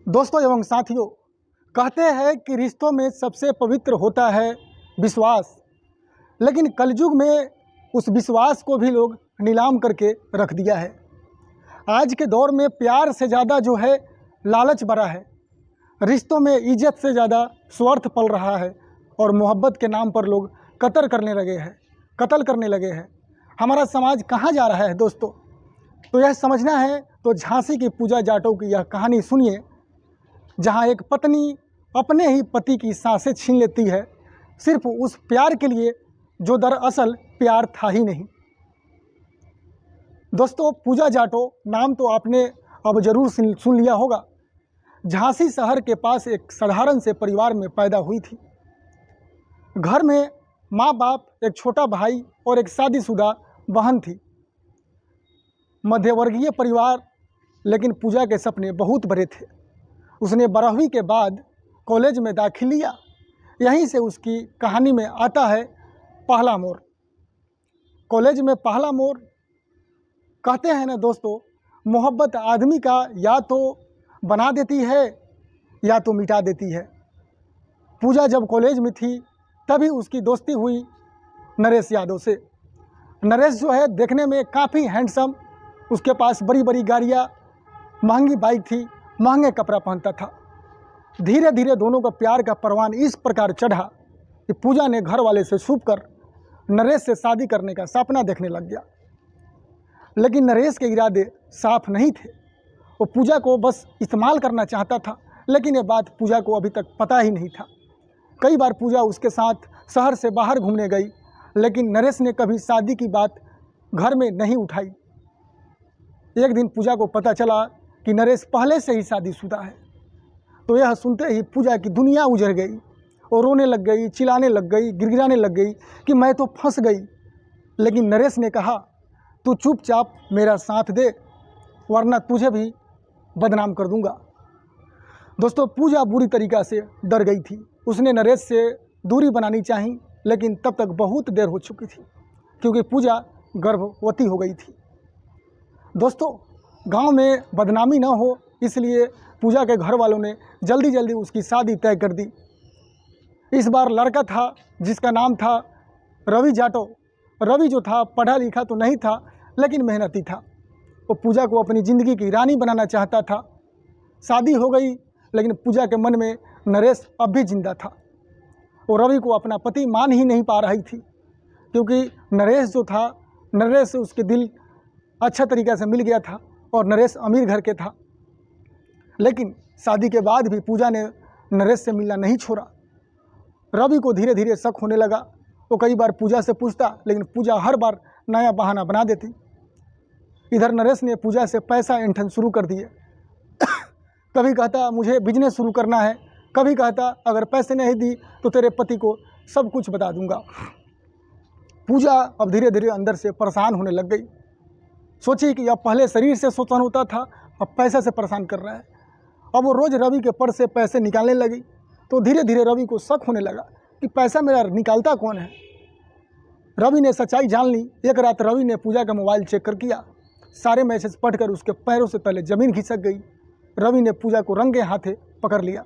दोस्तों एवं साथियों, कहते हैं कि रिश्तों में सबसे पवित्र होता है विश्वास। लेकिन कलयुग में उस विश्वास को भी लोग नीलाम करके रख दिया है। आज के दौर में प्यार से ज़्यादा जो है लालच बढ़ा है। रिश्तों में इज्जत से ज़्यादा स्वार्थ पल रहा है और मोहब्बत के नाम पर लोग कत्ल करने लगे हैं। हमारा समाज कहाँ जा रहा है दोस्तों? तो यह समझना है तो झांसी की पूजा जाटव की यह कहानी सुनिए, जहां एक पत्नी अपने ही पति की सांसें छीन लेती है, सिर्फ उस प्यार के लिए जो दरअसल प्यार था ही नहीं। दोस्तों, पूजा जाटव नाम तो आपने अब ज़रूर सुन लिया होगा। झांसी शहर के पास एक साधारण से परिवार में पैदा हुई थी। घर में माँ बाप, एक छोटा भाई और एक शादीशुदा बहन थी। मध्यवर्गीय परिवार, लेकिन पूजा के सपने बहुत बड़े थे। उसने 12वीं के बाद कॉलेज में दाखिल लिया। यहीं से उसकी कहानी में आता है पहला मोड़। कॉलेज में पहला मोड़, कहते हैं ना दोस्तों, मोहब्बत आदमी का या तो बना देती है या तो मिटा देती है। पूजा जब कॉलेज में थी तभी उसकी दोस्ती हुई नरेश यादव से। नरेश जो है देखने में काफ़ी हैंडसम, उसके पास बड़ी बड़ी गाड़ियाँ, महंगी बाइक थी, महंगे कपड़ा पहनता था। धीरे धीरे दोनों का प्यार का परवान इस प्रकार चढ़ा कि पूजा ने घर वाले से छुप कर नरेश से शादी करने का सपना देखने लग गया। लेकिन नरेश के इरादे साफ नहीं थे। वो पूजा को बस इस्तेमाल करना चाहता था, लेकिन ये बात पूजा को अभी तक पता ही नहीं था। कई बार पूजा उसके साथ शहर से बाहर घूमने गई, लेकिन नरेश ने कभी शादी की बात घर में नहीं उठाई। एक दिन पूजा को पता चला कि नरेश पहले से ही शादीशुदा है। तो यह सुनते ही पूजा की दुनिया उजड़ गई और रोने लग गई, चिल्लाने लग गई, गिड़गिड़ाने लग गई कि मैं तो फंस गई। लेकिन नरेश ने कहा, तू चुपचाप मेरा साथ दे, वरना तुझे भी बदनाम कर दूंगा। दोस्तों, पूजा बुरी तरीक़ा से डर गई थी। उसने नरेश से दूरी बनानी चाही, लेकिन तब तक बहुत देर हो चुकी थी, क्योंकि पूजा गर्भवती हो गई थी। दोस्तों, गांव में बदनामी ना हो, इसलिए पूजा के घर वालों ने जल्दी जल्दी उसकी शादी तय कर दी। इस बार लड़का था जिसका नाम था रवि जाटव। रवि जो था पढ़ा लिखा तो नहीं था, लेकिन मेहनती था। वो पूजा को अपनी ज़िंदगी की रानी बनाना चाहता था। शादी हो गई, लेकिन पूजा के मन में नरेश अब भी जिंदा था। वो रवि को अपना पति मान ही नहीं पा रही थी, क्योंकि नरेश जो था, नरेश से उसके दिल अच्छा तरीक़े से मिल गया था और नरेश अमीर घर के था। लेकिन शादी के बाद भी पूजा ने नरेश से मिलना नहीं छोड़ा। रवि को धीरे धीरे शक होने लगा। वो कई बार पूजा से पूछता, लेकिन पूजा हर बार नया बहाना बना देती। इधर नरेश ने पूजा से पैसा ऐंठन शुरू कर दिए। कभी कहता मुझे बिजनेस शुरू करना है, कभी कहता अगर पैसे नहीं दी तो तेरे पति को सब कुछ बता दूंगा। पूजा अब धीरे धीरे अंदर से परेशान होने लग गई। सोची कि अब पहले शरीर से शोषण होता था, अब पैसा से परेशान कर रहा है। अब वो रोज़ रवि के पर्स से पैसे निकालने लगी, तो धीरे धीरे रवि को शक होने लगा कि पैसा मेरा निकालता कौन है। रवि ने सच्चाई जान ली। एक रात रवि ने पूजा का मोबाइल चेक कर किया। सारे मैसेज पढ़कर उसके पैरों से तले ज़मीन खिसक गई। रवि ने पूजा को रंगे हाथे पकड़ लिया।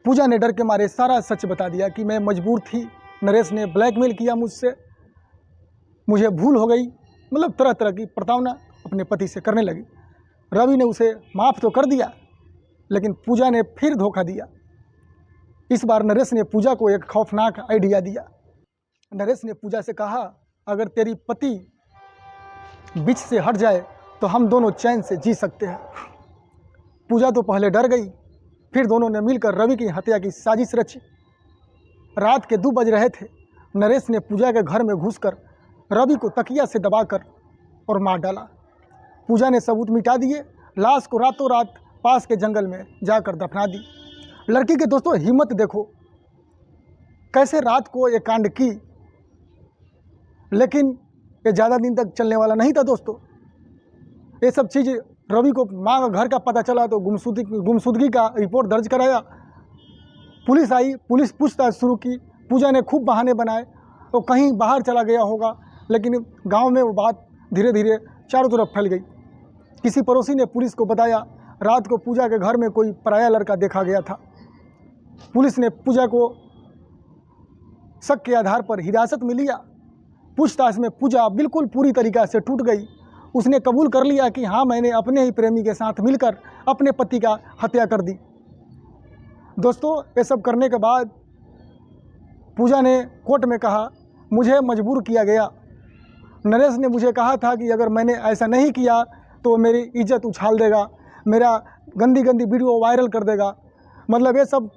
पूजा ने डर के मारे सारा सच बता दिया कि मैं मजबूर थी, नरेश ने ब्लैकमेल किया मुझसे, मुझे भूल हो गई। मतलब तरह तरह की प्रताड़ना अपने पति से करने लगी। रवि ने उसे माफ़ तो कर दिया, लेकिन पूजा ने फिर धोखा दिया। इस बार नरेश ने पूजा को एक खौफनाक आइडिया दिया। नरेश ने पूजा से कहा, अगर तेरी पति बीच से हट जाए तो हम दोनों चैन से जी सकते हैं। पूजा तो पहले डर गई, फिर दोनों ने मिलकर रवि की हत्या की साजिश रची। रात के 2 बज रहे थे। नरेश ने पूजा के घर में घुसकर रवि को तकिया से दबाकर और मार डाला। पूजा ने सबूत मिटा दिए। लाश को रातों रात पास के जंगल में जाकर दफना दी। लड़की के दोस्तों हिम्मत देखो, कैसे रात को ये कांड की। लेकिन ये ज़्यादा दिन तक चलने वाला नहीं था दोस्तों। ये सब चीज़ रवि को माँ का घर का पता चला तो गुमशुदगी का रिपोर्ट दर्ज कराया। पुलिस आई, पुलिस पूछताछ शुरू की। पूजा ने खूब बहाने बनाए, तो कहीं बाहर चला गया होगा, लेकिन गांव में वो बात धीरे धीरे चारों तरफ फैल गई। किसी पड़ोसी ने पुलिस को बताया। रात को पूजा के घर में कोई पराया लड़का देखा गया था। पुलिस ने पूजा को शक के आधार पर हिरासत में लिया। पूछताछ में पूजा बिल्कुल पूरी तरीक़ा से टूट गई। उसने कबूल कर लिया कि हाँ, मैंने अपने ही प्रेमी के साथ मिलकर अपने पति का हत्या कर दी। दोस्तों, ये सब करने के बाद पूजा ने कोर्ट में कहा, मुझे मजबूर किया गया। नरेश ने मुझे कहा था कि अगर मैंने ऐसा नहीं किया तो मेरी इज्जत उछाल देगा, मेरा गंदी गंदी वीडियो वायरल कर देगा। मतलब ये सब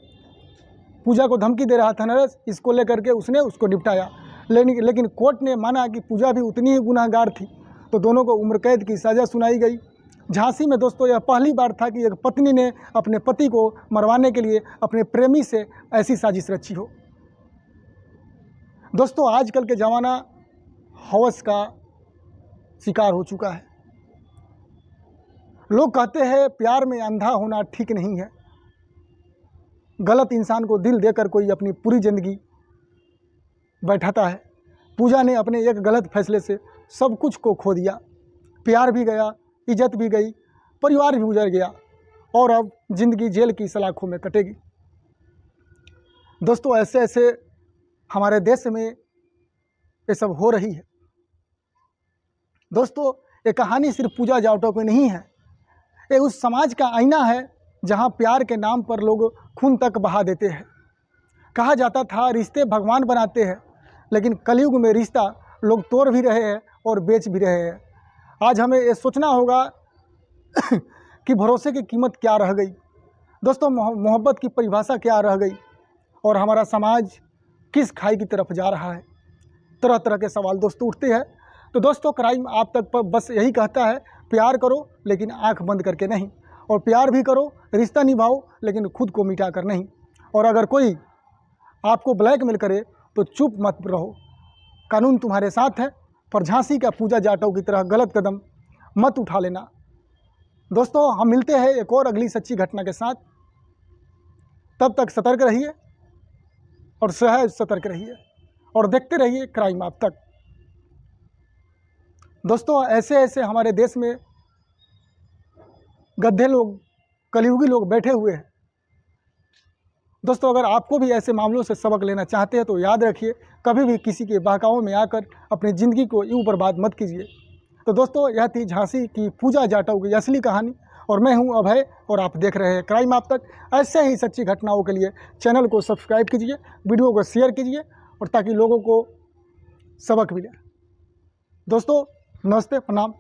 पूजा को धमकी दे रहा था नरेश। इसको लेकर के उसने उसको निपटाया। लेकिन कोर्ट ने माना कि पूजा भी उतनी ही गुनहगार थी, तो दोनों को उम्र कैद की सज़ा सुनाई गई। झांसी में दोस्तों यह पहली बार था कि एक पत्नी ने अपने पति को मरवाने के लिए अपने प्रेमी से ऐसी साजिश रची हो। दोस्तों, आजकल के ज़माना हवस का शिकार हो चुका है। लोग कहते हैं प्यार में अंधा होना ठीक नहीं है। गलत इंसान को दिल देकर कोई अपनी पूरी ज़िंदगी बैठाता है। पूजा ने अपने एक गलत फैसले से सब कुछ को खो दिया। प्यार भी गया, इज्जत भी गई, परिवार भी गुजर गया और अब ज़िंदगी जेल की सलाखों में कटेगी। दोस्तों, ऐसे ऐसे हमारे देश में ये सब हो रही है। दोस्तों, ये कहानी सिर्फ पूजा जाटव की नहीं है। ये उस समाज का आईना है जहाँ प्यार के नाम पर लोग खून तक बहा देते हैं। कहा जाता था रिश्ते भगवान बनाते हैं, लेकिन कलयुग में रिश्ता लोग तोड़ भी रहे हैं और बेच भी रहे हैं। आज हमें ये सोचना होगा कि भरोसे की कीमत क्या रह गई। दोस्तों, मोहब्बत की परिभाषा क्या रह गई और हमारा समाज किस खाई की तरफ जा रहा है। तरह तरह के सवाल दोस्तों उठते हैं। तो दोस्तों, क्राइम आप तक पर बस यही कहता है, प्यार करो लेकिन आंख बंद करके नहीं, और प्यार भी करो, रिश्ता निभाओ, लेकिन खुद को मिटा कर नहीं। और अगर कोई आपको ब्लैकमेल करे तो चुप मत रहो, कानून तुम्हारे साथ है। पर झांसी का पूजा जाटव की तरह गलत कदम मत उठा लेना। दोस्तों, हम मिलते हैं एक और अगली सच्ची घटना के साथ। तब तक सतर्क रहिए और सहज सतर्क रहिए और देखते रहिए क्राइम आप तक। दोस्तों, ऐसे ऐसे हमारे देश में गड्ढे लोग, कलयुगी लोग बैठे हुए हैं। दोस्तों, अगर आपको भी ऐसे मामलों से सबक लेना चाहते हैं तो याद रखिए, कभी भी किसी के बहकावों में आकर अपनी ज़िंदगी को यूँ बर्बाद मत कीजिए। तो दोस्तों, यह थी झांसी की पूजा जाटव की असली कहानी और मैं हूं अभय और आप देख रहे हैं क्राइम आप तक। ऐसे ही सच्ची घटनाओं के लिए चैनल को सब्सक्राइब कीजिए, वीडियो को शेयर कीजिए और ताकि लोगों को सबक मिले। दोस्तों, नमस्ते, प्रणाम।